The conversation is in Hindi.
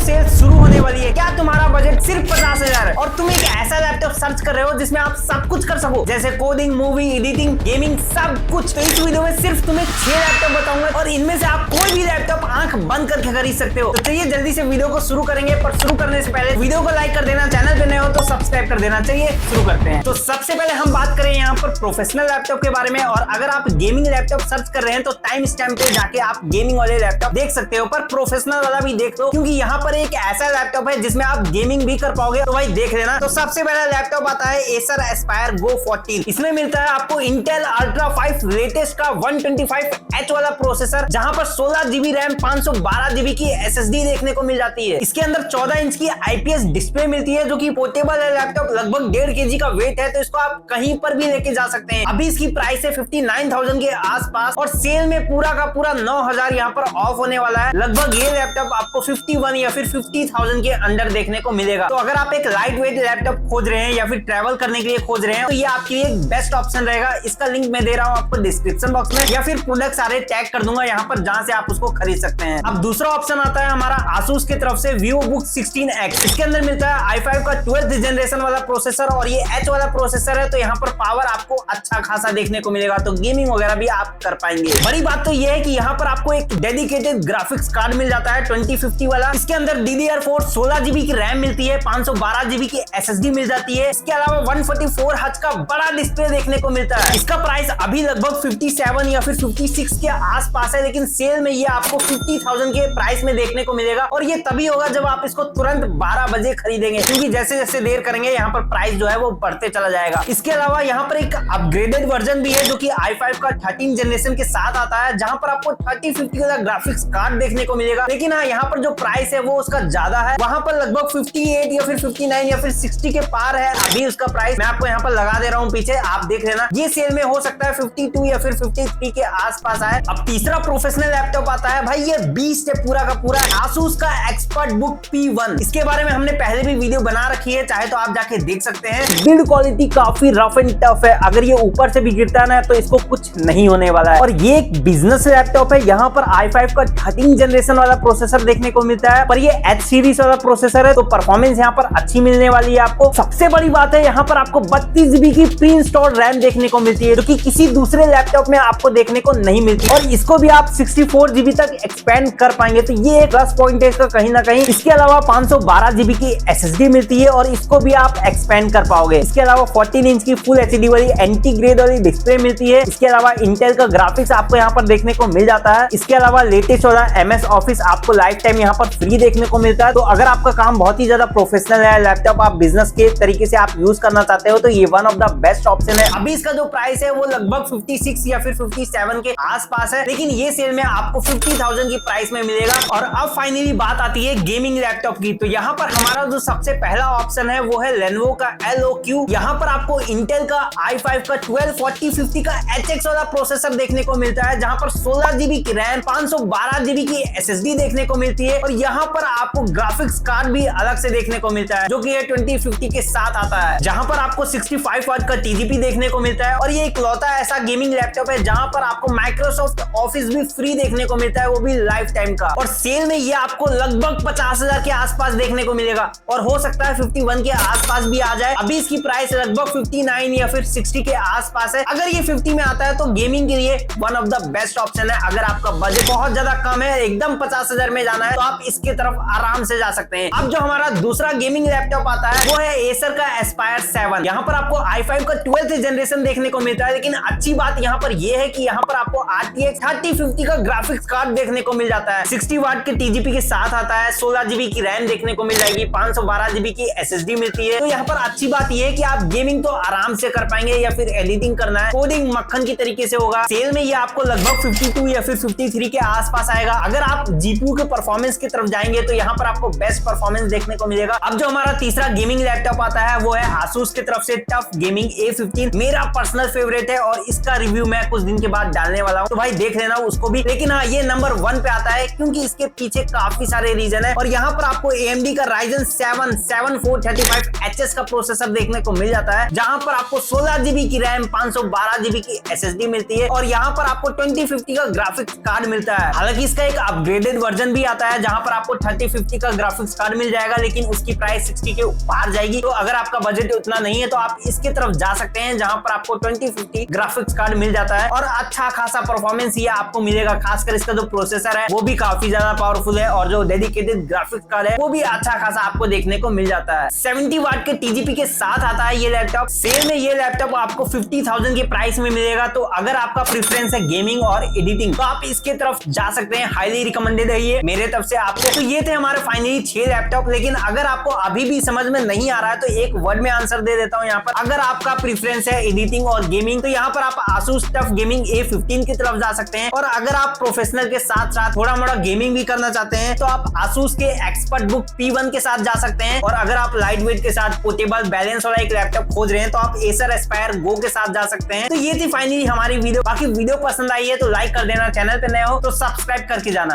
सेल शुरू होने वाली है। क्या तुम्हारा बजट सिर्फ 50,000 है और तुम एक ऐसा लैपटॉप सर्च कर रहे हो जिसमें आप सब कुछ कर सको, जैसे कोडिंग, मूवी एडिटिंग, गेमिंग, सब कुछ। तो इस वीडियो में सिर्फ तुम्हें 6 लैपटॉप बताऊंगा और इनमें से आप कोई भी लैपटॉप आंख बंद करके खरीद सकते हो। तो चलिए जल्दी से वीडियो को शुरू करेंगे, पर शुरू करने से पहले वीडियो को लाइक कर देना, चैनल पे नए हो तो सब्सक्राइब कर देना। चलिए शुरू करते हैं। तो सबसे पहले हम बात करें यहाँ पर प्रोफेशनल लैपटॉप के बारे में। और अगर आप गेमिंग लैपटॉप सर्च कर रहे हैं तो टाइम स्टैम्प पे जाके आप गेमिंग वाले लैपटॉप देख सकते हो, पर प्रोफेशनल वाला भी देख लो, क्योंकि यहाँ पर एक ऐसा लैपटॉप है जिसमें आप गेमिंग भी कर पाओगे। तो भाई देख लेना। तो सबसे पहला लैपटॉप आता है Acer Aspire Go 14। इसमें मिलता है आपको Intel Ultra 5 लेटेस्ट का 125H वाला प्रोसेसर, जहां पर 16GB रैम, 512GB की SSD देखने को मिल जाती है। इसके अंदर 14 इंच की IPS डिस्प्ले मिलती है, जो कि पोर्टेबल है लैपटॉप, लगभग 1.5 kg का वेट है, तो इसको आप कहीं पर भी लेके जा सकते हैं। अभी इसकी प्राइस है 59,000 के आसपास और सेल में पूरा का पूरा 9,000 यहाँ पर ऑफ होने वाला है। लगभग ये लैपटॉप आपको 51 या फिर 50,000 के अंडर देखने को मिलेगा। तो अगर आप एक लाइट वेट लैपटॉप खोज रहे हैं या फिर ट्रैवल करने के लिए खोज रहे हैं तो ये आपके लिए एक बेस्ट ऑप्शन रहेगा। इसका लिंक मैं दे रहा हूँ आपको डिस्क्रिप्शन बॉक्स में, या फिर प्रोडक्ट सारे टैग कर दूंगा यहाँ पर, जहां से आप उसको खरीद सकते हैं। अब दूसरा ऑप्शन आता है हमारा Asus की तरफ से VivoBook 16X। इसके अंदर मिलता है i5 का 12th जनरेशन वाला प्रोसेसर और ये H वाला प्रोसेसर है, तो यहाँ पर पावर आपको अच्छा खासा देखने को मिलेगा, तो गेमिंग वगैरह भी आप कर पाएंगे। बड़ी बात तो ये है कि यहाँ पर आपको एक डेडिकेटेड ग्राफिक्स कार्ड मिल जाता है 2050 वाला। इसके अंदर DDR4 16GB की रैम मिलती है, 512GB की SSD मिल जाती है। इसके अलावा 144Hz का बड़ा डिस्प्ले देखने को मिलता है। इसका प्राइस अभी लगभग 57 या फिर 56 के आसपास है, लेकिन सेल में ये आपको 50,000 के प्राइस में देखने को मिलेगा। और ये तभी होगा जब आप इसको तुरंत 12 बजे खरीदेंगे, क्योंकि जैसे जैसे देर करेंगे यहाँ पर प्राइस जो है वो बढ़ते चला जाएगा। इसके अलावा यहाँ पर एक अपग्रेडेड वर्जन भी है, जो कि i5 का 13 जनरेशन के साथ आता है, जहां पर आपको 3050 का ग्राफिक्स कार्ड देखने को मिलेगा। लेकिन हाँ, यहाँ पर जो प्राइस है वो उसका ज्यादा है, वहां पर लगभग 58 या फिर 59 या फिर 60 के पार है अभी उसका प्राइस। मैं आपको यहाँ पर लगा दे रहा हूँ पीछे, आप देख लेना। ये सेल में हो सकता है 52 या फिर 53 के आसपास आए। अब तीसरा प्रोफेशनल लैपटॉप आता है, भाई ये बीस्ट है पूरा का पूरा, Asus का ExpertBook P1। इसके बारे में हमने पहले भी वीडियो बना रखी है, चाहे तो आप जाके देख सकते हैं। बिल्ड क्वालिटी काफी रफ एंड टफ है, अगर ये ऊपर से भी गिरता है ना तो इसको कुछ नहीं होने वाला है। और ये एक बिजनेस लैपटॉप है, यहाँ पर i5 का 13 जनरेशन वाला प्रोसेसर देखने को मिलता है, पर ये H सीरीज वाला प्रोसेसर है, तो परफॉर्मेंस यहाँ पर अच्छी मिलने वाली है आपको। सबसे बड़ी बात है यहाँ पर आपको 32GB की प्री इंस्टॉल्ड रैम देखने को मिलती है, जो कि किसी दूसरे लैपटॉप में आपको देखने को नहीं मिलती, और इसको भी आप 64GB तक एक्सपेंड कर पाएंगे, तो ये एक प्लस पॉइंट है इसका कहीं ना कहीं। इसके अलावा 512GB की SSD मिलती है और इसको भी आप एक्सपेंड कर पाओगे। इसके अलावा 14 इंच की फुल HD वाली एंटी ग्रेड वाली डिस्प्ले मिलती है। इसके अलावा इंटेल का ग्राफिक्स आपको यहाँ पर देखने को मिल जाता है। इसके अलावा लेटेस्ट वाला MS ऑफिस आपको लाइफ टाइम यहाँ पर फ्री देखने को मिलता है। तो अगर आपका काम बहुत ही ज्यादा प्रोफेशनल है, लैपटॉप आप बिजनेस के तरीके से आप यूज करना चाहते हो, तो ये one of the best option है। अभी इसका जो प्राइस है वो लगभग 56 या फिर 57 के आसपास है, लेकिन ये सेल में आपको 50,000 की प्राइस में मिलेगा। और अब फाइनली बात आती है गेमिंग लैपटॉप की। तो यहाँ पर हमारा जो सबसे पहला ऑप्शन है वो है Lenovo का LOQ। यहाँ पर आपको इंटेल का i5 का 124050 का HX वाला प्रोसेसर देखने को मिलता है, जहां पर 16GB की रैम, 512GB की SSD देखने को मिलती है। और यहाँ पर आपको ग्राफिक्स कार्ड भी अलग से देखने को मिलता है, जो कि 2050 के साथ आता है, जहां पर आपको 65 वाट का TDP देखने को मिलता है। और ये इकलौता ऐसा गेमिंग लैपटॉप है जहां पर आपको माइक्रोसॉफ्ट ऑफिस भी फ्री देखने को मिलता है, वो भी लाइफ टाइम का। और सेल में ये आपको लगभग 50,000 के आसपास देखने को मिलेगा, और हो सकता है 51 के आसपास भी आ जाए। अभी इसकी प्राइस लगभग 59 या फिर 60 के आसपास है। अगर ये 50 में आता है तो गेमिंग के लिए one of the best option है। अगर आपका बजट बहुत ज्यादा कम है, एकदम 50,000 में जाना है, तो आप इसके तरफ आराम से जा सकते हैं। अब जो हमारा दूसरा गेमिंग लैपटॉप आता है वो है Acer का Aspire 7। यहाँ पर आपको i5 का 12th जनरेशन देखने को मिलता है, लेकिन अच्छी बात यहाँ पर यह है कि यहाँ पर आपको RTX 3050 का ग्राफिक्स कार्ड देखने को मिल जाता है, 60 वाट के TGP के साथ आता है, 16GB की रैम देखने को मिल जाएगी, 512GB की SSD मिलती है। तो यहाँ पर अच्छी बात यह है कि आप गेमिंग तो आराम से कर पाएंगे, या फिर एडिटिंग करना है, कोडिंग मक्खन की तरीके से होगा। सेल में ये आपको लगभग 52 या फिर 53 के आसपास आएगा। अगर आप GPU के परफॉर्मेंस की तरफ जाएंगे तो यहाँ पर आपको बेस्ट परफॉर्मेंस देखने को मिलेगा। अब जो हमारा तीसरा गेमिंग लैपटॉप आता है वो है Asus की तरफ से टफ गेमिंग A15। मेरा पर्सनल फेवरेट है और इसका रिव्यू मैं कुछ दिन के बाद डालने वाला हूँ, तो भाई देख लेना उसको भी। लेकिन हाँ, ये नंबर 1 पे आता है क्योंकि इसके पीछे काफी सारे रीजन है। और यहाँ पर आपको AMD का Ryzen 7 7435HS का प्रोसेसर देखने को मिल जाता है, जहां पर आपको 16GB की रैम, 512GB की SSD मिलती है और यहाँ पर आपको 2050 का ग्राफिक्स कार्ड मिलता है। हालांकि इसका एक अपग्रेडेड वर्जन भी आता है जहां पर आपको 3050 का ग्राफिक्स कार्ड मिल जाएगा, लेकिन उसकी प्राइस 60 के ऊपर जाएगी। तो अगर आपका बजट उतना नहीं है तो आप इसके तरफ जा सकते हैं जहां पर आपको 2050 ग्राफिक्स कार्ड मिल जाता है और अच्छा खासा परफॉर्मेंस ये आपको मिलेगा। खासकर इसका जो प्रोसेसर है वो भी काफी ज्यादा पावरफुल है और जो डेडिकेटेड ग्राफिक्स कार्ड है वो भी अच्छा खासा आपको देखने को मिल जाता है। 70 वाट के TGP के साथ आता है ये लैपटॉप। सेल में ये लैपटॉप आपको 50,000 के प्राइस में मिलेगा। तो अगर आपका प्रेफरेंस है गेमिंग और एडिटिंग तो आप इसके तरफ जा सकते हैं। हाईली रिकमेंडेड है ये मेरे तरफ से आपको। तो ये थे हमारे फाइनली 6 लैपटॉप। लेकिन अगर आपको अभी भी समझ में नहीं आ रहा है तो एक वर्ड में आंसर दे देता हूं यहाँ पर। अगर आपका प्रेफरेंस है एडिटिंग और गेमिंग तो यहाँ पर आप Asus टफ गेमिंग A15 की तरफ जा सकते हैं। और अगर आप प्रोफेशनल के साथ साथ थोड़ा मोड़ा गेमिंग भी करना चाहते हैं तो आप Asus के एक्सपर्टबुक P1 के साथ जा सकते हैं। और अगर आप लाइट वेट के साथ पोर्टेबल बैलेंस वाला एक लैपटॉप खोज रहे हैं तो आप Acer Aspire Go के साथ जा सकते हैं। तो ये थी फाइनली हमारी वीडियो। बाकी वीडियो पसंद आई है तो लाइक कर देना, चैनल पे नए हो तो सब्सक्राइब करके जाना।